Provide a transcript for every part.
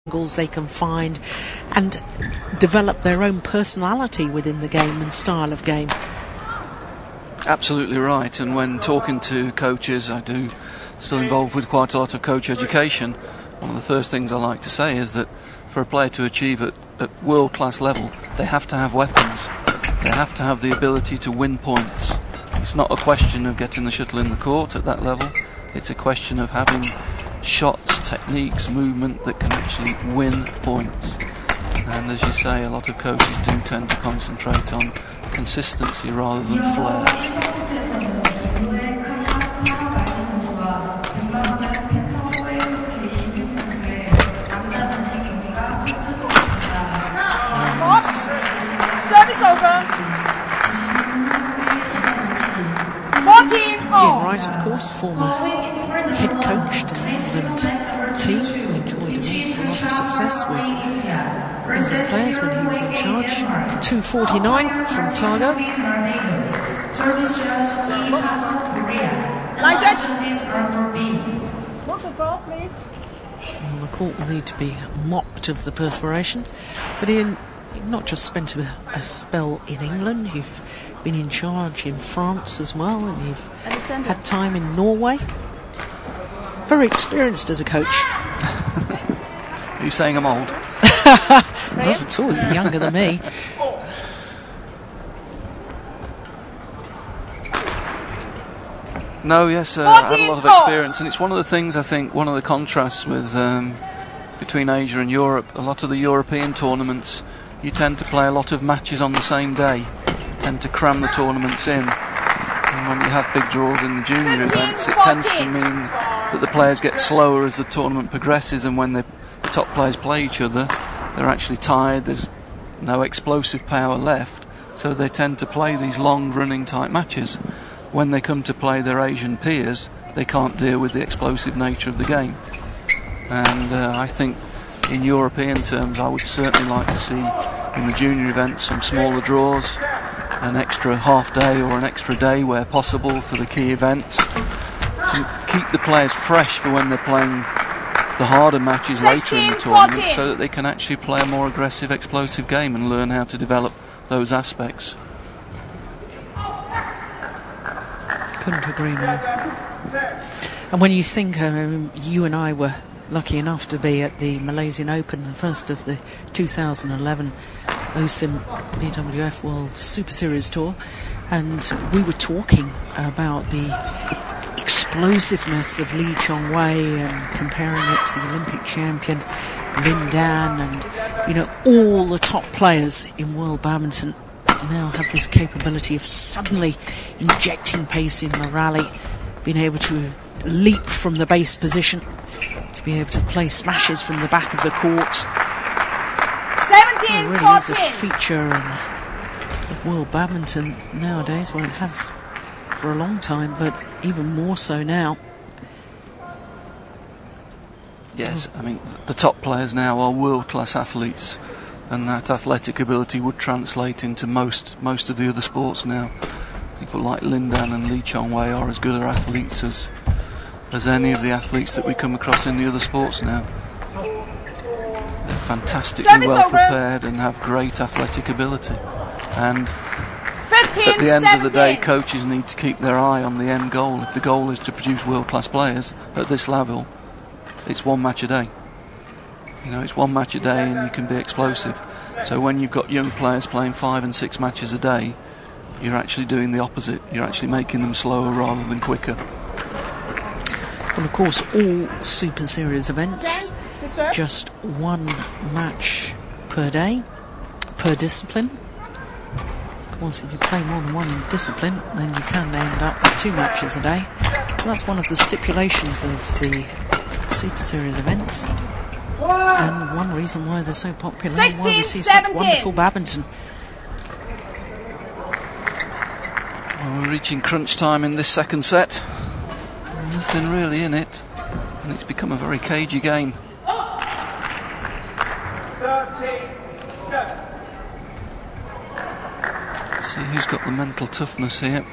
angles they can find and develop their own personality within the game and style of game. Absolutely right. And when talking to coaches, I do still involved with quite a lot of coach education. One of the first things I like to say is that for a player to achieve at world-class level, they have to have weapons. They have to have the ability to win points. It's not a question of getting the shuttle in the court at that level. It's a question of having shots, techniques, movement that can actually win points. And as you say, a lot of coaches do tend to concentrate on consistency rather than flair. Service over. 14. Ian Wright, of course, former head coach to the England team, enjoyed an awful lot of success with England players when he was in charge. 2.49 from Tago. Line judge. Look the ball, please. Well, the court will need to be mopped of the perspiration. But Ian, you've not just spent a spell in England, you've been in charge in France as well, and you've had time in Norway. Very experienced as a coach. Are you saying I'm old? Not at all, you're younger than me. No, yes, I have a lot of experience, and it's one of the things, I think, one of the contrasts with between Asia and Europe. A lot of the European tournaments, you tend to play a lot of matches on the same day, tend to cram the tournaments in. And when you have big draws in the junior events, it tends to mean that the players get slower as the tournament progresses, and when the top players play each other, they're actually tired, there's no explosive power left, so they tend to play these long running type matches. When they come to play their Asian peers, they can't deal with the explosive nature of the game. And I think in European terms, I would certainly like to see in the junior events some smaller draws, an extra half day or an extra day where possible for the key events, to keep the players fresh for when they're playing the harder matches later in the tournament, so that they can actually play a more aggressive, explosive game and learn how to develop those aspects. Couldn't agree more. And when you think, you and I were lucky enough to be at the Malaysian Open, the first of the 2011 OSIM BWF World Super Series Tour, and we were talking about the explosiveness of Lee Chong-wei and comparing it to the Olympic champion Lin Dan, and you know, all the top players in world badminton now have this capability of suddenly injecting pace in the rally, being able to leap from the base position, to be able to play smashes from the back of the court. 17, it really is a feature of world badminton nowadays. Well, it has for a long time, but even more so now. Yes, I mean, the top players now are world-class athletes, and that athletic ability would translate into most of the other sports now. People like Lin Dan and Lee Chong-wei are as good athletes as any of the athletes that we come across in the other sports now. They're fantastically well prepared and have great athletic ability. And 15, at the end 17. of the day, coaches need to keep their eye on the end goal. If the goal is to produce world-class players at this level, it's one match a day. You know, it's one match a day and you can be explosive. So when you've got young players playing 5 and 6 matches a day, you're actually doing the opposite. You're actually making them slower rather than quicker. Well, of course, all Super Series events, just one match per day, per discipline. Of course, if you play more than one discipline, then you can end up with 2 matches a day. Well, that's one of the stipulations of the Super Series events. And one reason why they're so popular, 16, and why we see 17. such wonderful badminton. Well, we're reaching crunch time in this second set. Nothing really in it, and it's become a very cagey game. See who's got the mental toughness here.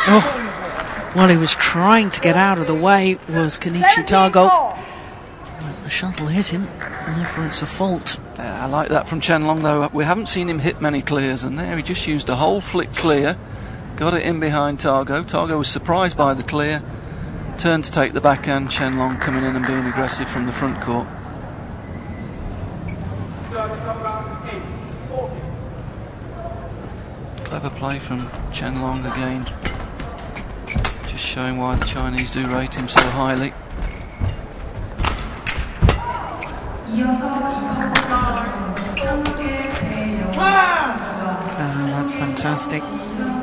Oh, well, he was trying to get out of the way, was Kenichi Tago. But the shuttle hit him, and therefore it's a fault. I like that from Chen Long, though. We haven't seen him hit many clears, and there he just used a whole flick clear. Got it in behind Tago. Tago was surprised by the clear. Turned to take the backhand. Chen Long coming in and being aggressive from the front court. Clever play from Chen Long again. Just showing why the Chinese do rate him so highly. That's fantastic.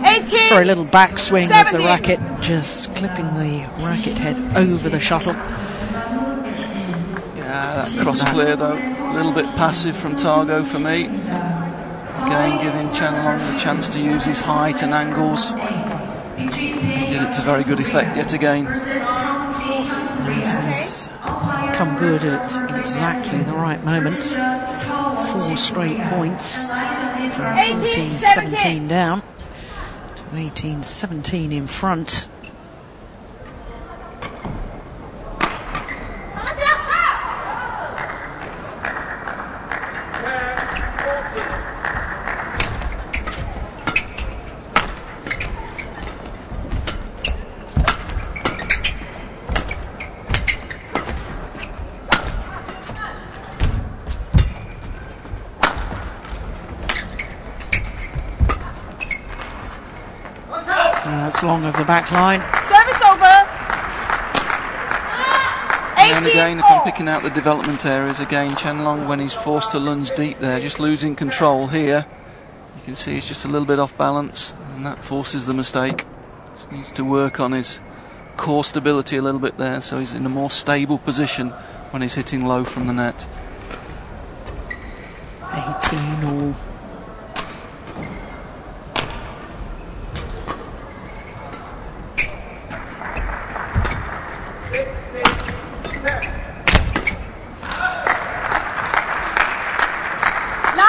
18. For a little backswing 17. of the racket, just clipping the racket head over the shuttle. Yeah, that cross clear though, a little bit passive from Tago for me. Again, giving Chen Long the chance to use his height and angles. He did it to very good effect yet again. He's come good at exactly the right moment. 4 straight points from 14-17 down to 18-17 in front. That's long of the back line. Service over. And again, if I'm picking out the development areas, again, Chen Long, when he's forced to lunge deep there, just losing control here. You can see he's just a little bit off balance, and that forces the mistake. Just needs to work on his core stability a little bit there, so he's in a more stable position when he's hitting low from the net. 18 all.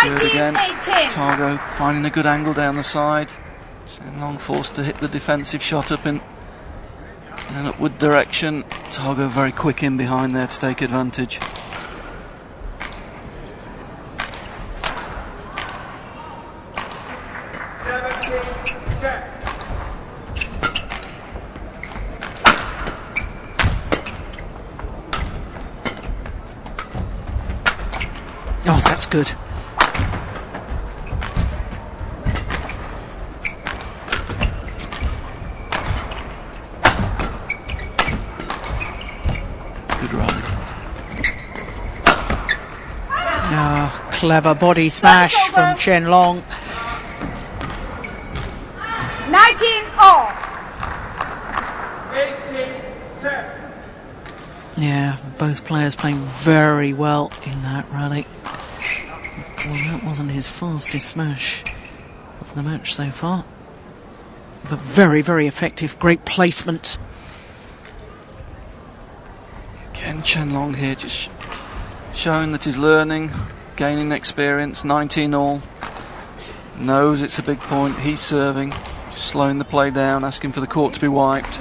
Again, Tago finding a good angle down the side. Chen Long forced to hit the defensive shot up in an upward direction. Tago very quick in behind there to take advantage. Oh, that's good. Clever body smash from Chen Long. 19 all. Yeah, both players playing very well in that rally. Well, that wasn't his fastest smash of the match so far, but very, very effective. Great placement. Again, Chen Long here just showing that he's learning, gaining experience. 19 all. Knows it's a big point. He's serving, just slowing the play down, asking for the court to be wiped,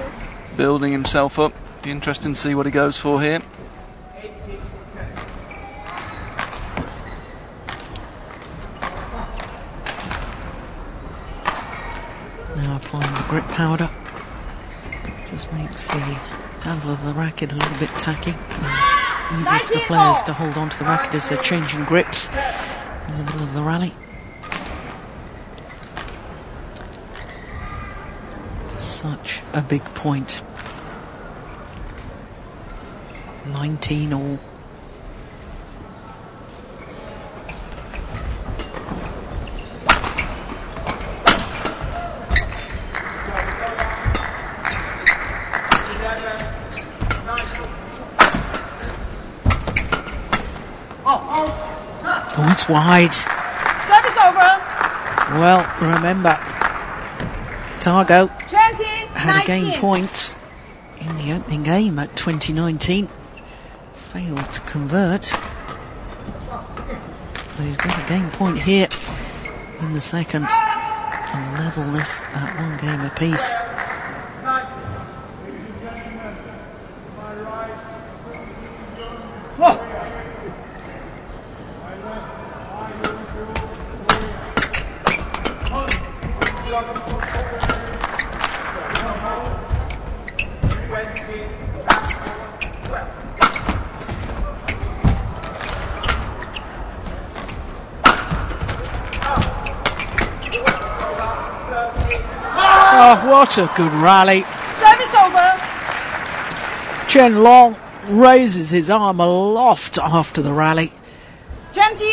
building himself up. Be interesting to see what he goes for here. Now applying the grip powder. Just makes the handle of the racket a little bit tacky. Easy for the players to hold on to the racket as they're changing grips in the middle of the rally. Such a big point. 19 all. Oh, it's wide. Service over. Well, remember, Tago 20, had 19. a game point in the opening game at 2019. Failed to convert. But he's got a game point here in the second. And level this at 1 game apiece. Oh, what a good rally. Service over. Chen Long raises his arm aloft after the rally. 20.